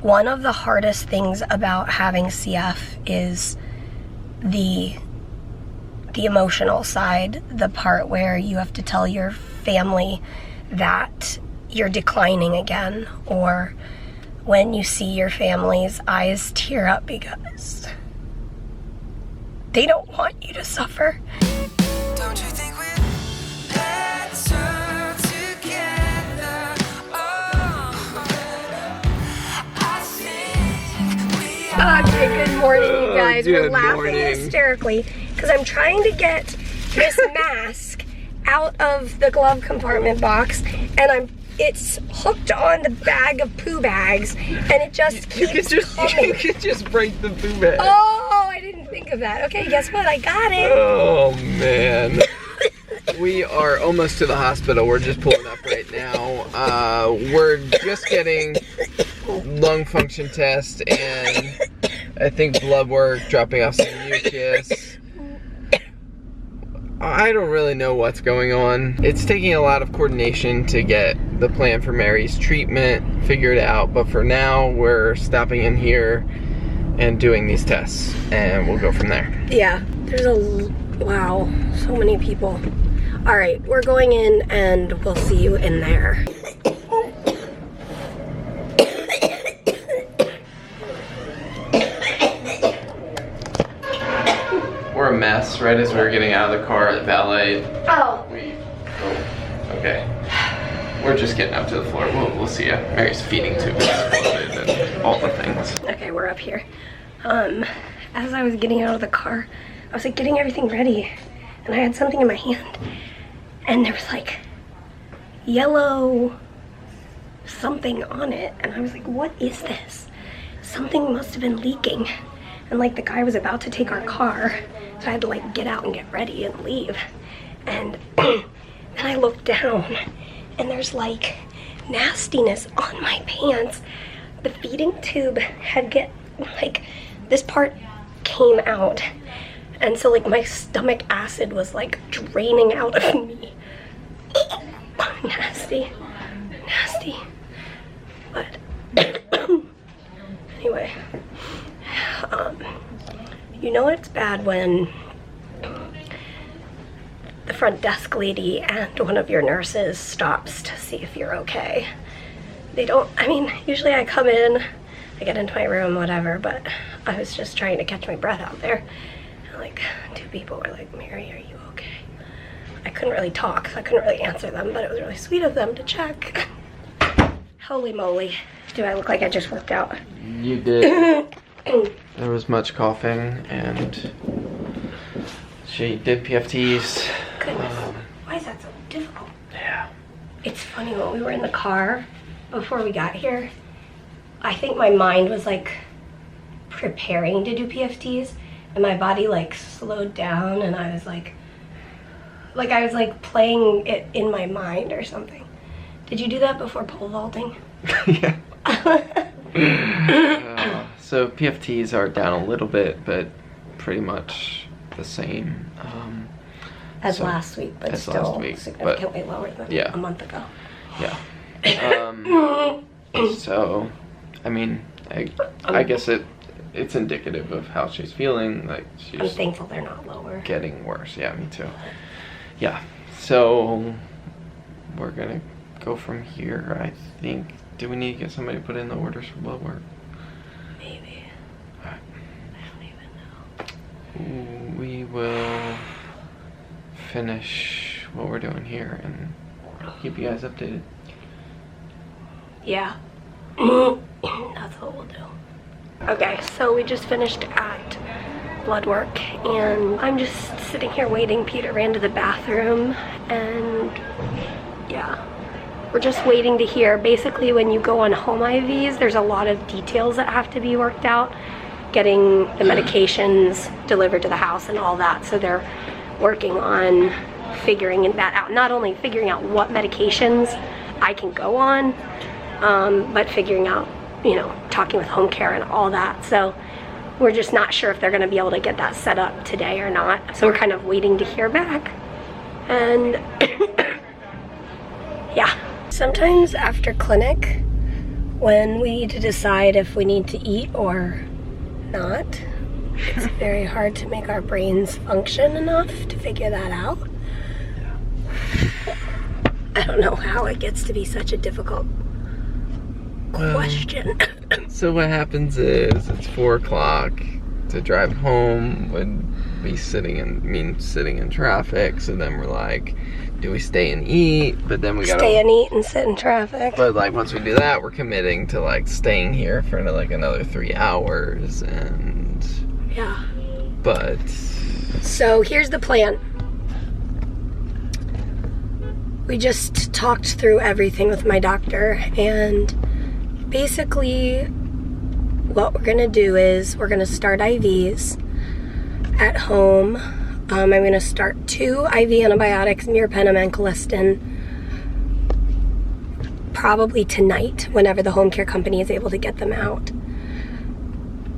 One of the hardest things about having CF is the emotional side, the part where you have to tell your family that you're declining again, or when you see your family's eyes tear up because they don't want you to suffer. Don't you think we're better together? Okay, good morning, you guys. We're laughing hysterically because I'm trying to get this mask out of the glove compartment box, and it's hooked on the bag of poo bags, and it just keeps coming. You could just break the poo bag. Oh, I didn't think of that. Okay, guess what? I got it. Oh, man. We are almost to the hospital. We're just pulling up right now. We're just getting lung function test and I think blood work, dropping off some mucus. I don't really know what's going on. It's taking a lot of coordination to get the plan for Mary's treatment figured out, but for now we're stopping in here and doing these tests and we'll go from there. Yeah, wow, so many people. All right, we're going in and we'll see you in there. We're a mess. Right as we were getting out of the car at valet. Okay. We're just getting up to the floor. We'll see ya. Mary's feeding tube exploded and all the things. Okay, we're up here. As I was getting out of the car, I was like getting everything ready, and I had something in my hand, and there was like yellow something on it, and I was like, what is this? Something must have been leaking. And like the guy was about to take our car, so I had to like get out and get ready and leave. And then I looked down and there's like nastiness on my pants. The feeding tube had this part came out. And so like my stomach acid was like draining out of me. Nasty. But anyway. You know it's bad when the front desk lady and one of your nurses stops to see if you're okay. Usually I come in, I get into my room, whatever, but I was just trying to catch my breath out there. And like, two people were like, Mary, are you okay? I couldn't really talk, so I couldn't really answer them, but it was really sweet of them to check. Holy moly. Do I look like I just worked out? You did. There was much coughing, and she did PFTs. Goodness, why is that so difficult? Yeah. It's funny, when we were in the car before we got here, I think my mind was like preparing to do PFTs, and my body like slowed down, and I was like I was like playing it in my mind or something. Did you do that before pole vaulting? Yeah. So PFTs are down a little bit, but pretty much the same as last week, but still significantly lower than a month ago. Yeah. So, I mean, I guess it's indicative of how she's feeling. Like I'm thankful they're not lower. Getting worse. Yeah, me too. Yeah. So we're gonna go from here. I think. Do we need to get somebody to put in the orders for blood work? Maybe. Alright. I don't even know. We will finish what we're doing here and keep you guys updated. Yeah. That's what we'll do. Okay, so we just finished at blood work and I'm just sitting here waiting. Peter ran to the bathroom and yeah. We're just waiting to hear. Basically, when you go on home IVs, there's a lot of details that have to be worked out. Getting the medications delivered to the house and all that. So they're working on figuring that out. Not only figuring out what medications I can go on, but figuring out, talking with home care and all that. So we're just not sure if they're going to be able to get that set up today or not. So we're kind of waiting to hear back. And yeah. Sometimes after clinic, when we need to decide if we need to eat or not. It's very hard to make our brains function enough to figure that out. I don't know how it gets to be such a difficult question. So what happens is it's 4 o'clock. To drive home would be sitting in traffic. So then we're like, do we stay and eat? But then we gotta stay and eat and sit in traffic. But like once we do that, we're committing to like staying here for like another 3 hours, and yeah. But so here's the plan. We just talked through everything with my doctor, and basically what we're gonna do is we're gonna start IVs at home. I'm gonna start 2 IV antibiotics, meropenem and colistin, probably tonight, whenever the home care company is able to get them out.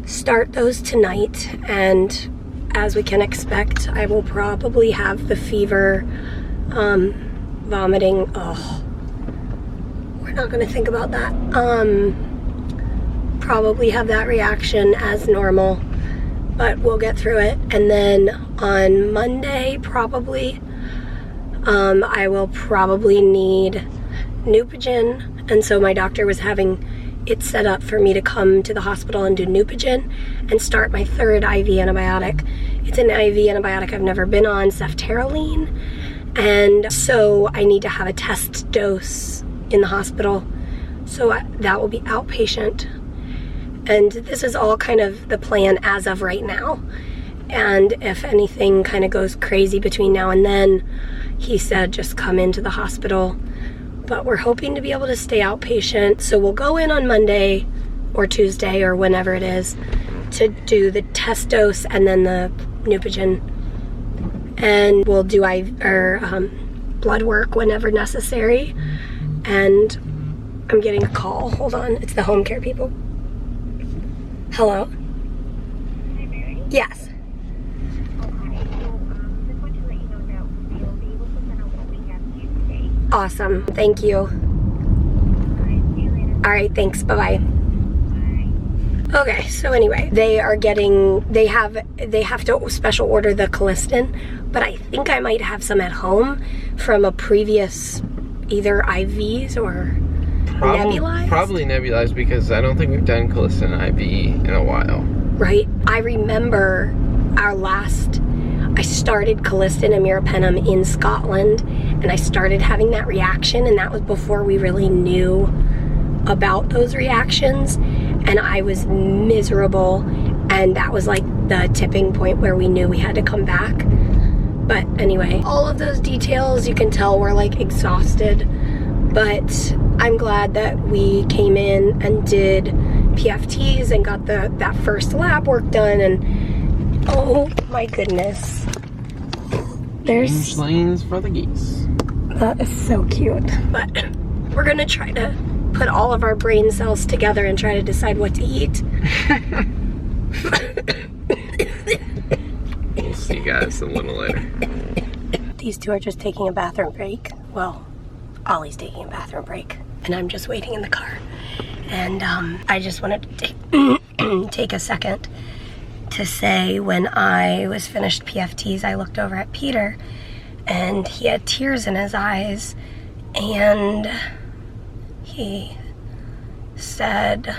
Start those tonight, and as we can expect, I will probably have the fever, vomiting. Oh, we're not gonna think about that. Probably have that reaction as normal, but we'll get through it. And then on Monday, probably, I will probably need Neupogen, and so my doctor was having it set up for me to come to the hospital and do Neupogen and start my 3rd IV antibiotic. It's an IV antibiotic I've never been on, ceftaroline, and so I need to have a test dose in the hospital, so that will be outpatient. And this is all kind of the plan as of right now. And if anything kind of goes crazy between now and then, he said just come into the hospital. But we're hoping to be able to stay outpatient. So we'll go in on Monday or Tuesday or whenever it is to do the test dose and then the Neupogen. And we'll do blood work whenever necessary. And I'm getting a call. Hold on. It's the home care people. Hello? Hi, Mary? Yes. Okay, so just want to let you know that we'll be able to send out what we have to you today. Awesome. Thank you. Alright, see you later. All right. Thanks. Bye-bye. Bye. Okay, so anyway, they have to special order the colistin, but I think I might have some at home from a previous either IVs or nebulized. Probably nebulized, because I don't think we've done colistin IV in a while. Right. I remember I started colistin and meropenem in Scotland, and I started having that reaction, and that was before we really knew about those reactions, and I was miserable, and that was like the tipping point where we knew we had to come back. But anyway, all of those details, you can tell we're like exhausted, but I'm glad that we came in and did PFTs and got that first lab work done, and oh my goodness. There's lanes for the geese. That is so cute. But we're gonna try to put all of our brain cells together and try to decide what to eat. We'll see you guys a little later. These two are just taking a bathroom break. Well, Ollie's taking a bathroom break, and I'm just waiting in the car. And I just wanted to take a second to say, when I was finished PFTs, I looked over at Peter, and he had tears in his eyes, and he said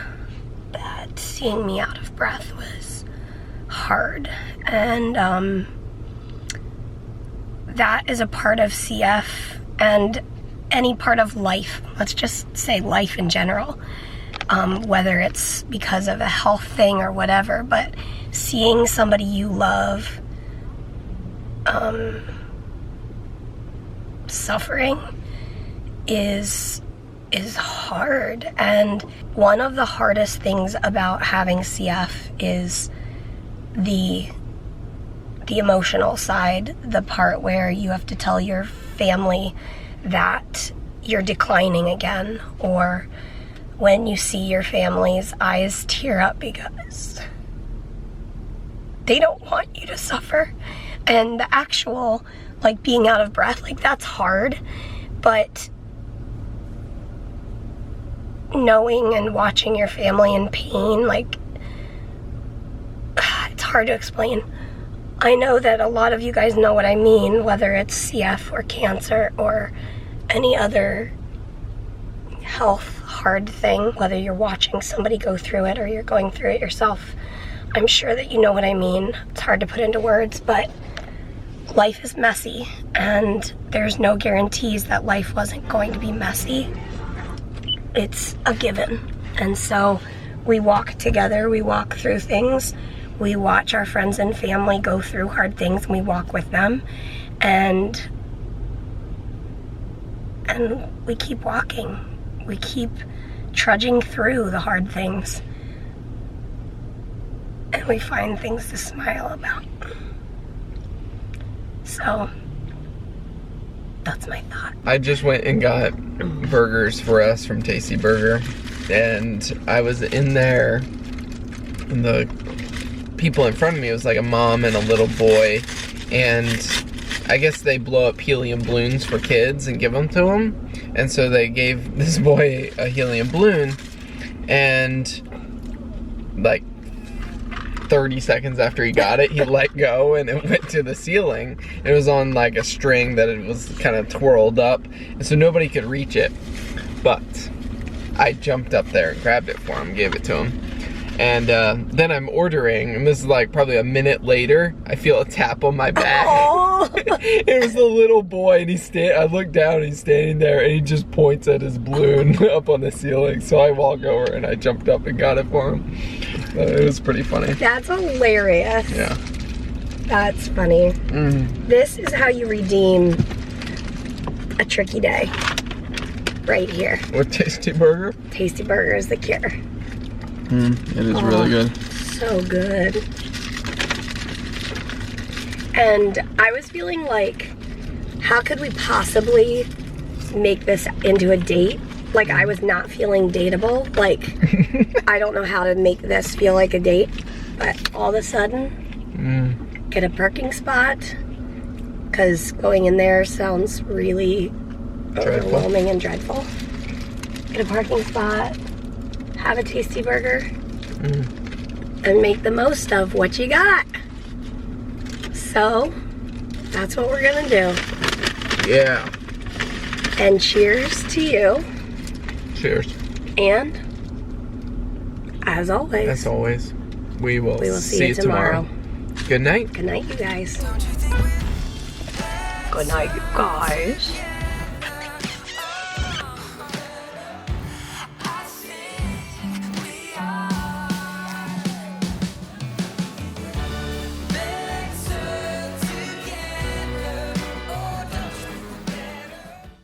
that seeing me out of breath was hard. And that is a part of CF and any part of life. Let's just say life in general. Whether it's because of a health thing or whatever, but seeing somebody you love suffering is hard. And one of the hardest things about having CF is the emotional side, the part where you have to tell your family that you're declining again, or when you see your family's eyes tear up because they don't want you to suffer. And the actual, like, being out of breath, like, that's hard, but knowing and watching your family in pain, like, it's hard to explain. I know that a lot of you guys know what I mean, whether it's CF or cancer or any other health hard thing, whether you're watching somebody go through it or you're going through it yourself. I'm sure that you know what I mean. It's hard to put into words, but life is messy, and there's no guarantees that life wasn't going to be messy. It's a given. And so we walk together, we walk through things, we watch our friends and family go through hard things, and we walk with them, and we keep walking. We keep trudging through the hard things, and we find things to smile about. So that's my thought. I just went and got burgers for us from Tasty Burger, and I was in there, and the people in front of me was like a mom and a little boy, and I guess they blow up helium balloons for kids and give them to them. And so they gave this boy a helium balloon, and like 30 seconds after he got it, he let go and it went to the ceiling. It was on like a string that it was kind of twirled up, and so nobody could reach it. But I jumped up there and grabbed it for him, gave it to him. And then I'm ordering, and this is like probably a minute later, I feel a tap on my back. Oh. It was the little boy, and I look down, and he's standing there, and he just points at his balloon up on the ceiling. So I walk over, and I jumped up and got it for him. It was pretty funny. That's hilarious. Yeah. That's funny. This is how you redeem a tricky day. Right here. With Tasty Burger? Tasty Burger is the cure. It is really good. So good. And I was feeling like, how could we possibly make this into a date? Like, I was not feeling dateable. Like, I don't know how to make this feel like a date. But all of a sudden, get a parking spot. Because going in there sounds really overwhelming and dreadful. Get a parking spot. Have a Tasty Burger, and make the most of what you got. So, that's what we're gonna do. Yeah. And cheers to you. Cheers. And, as always, we will see you tomorrow. Good night. Good night, you guys. Good night, you guys.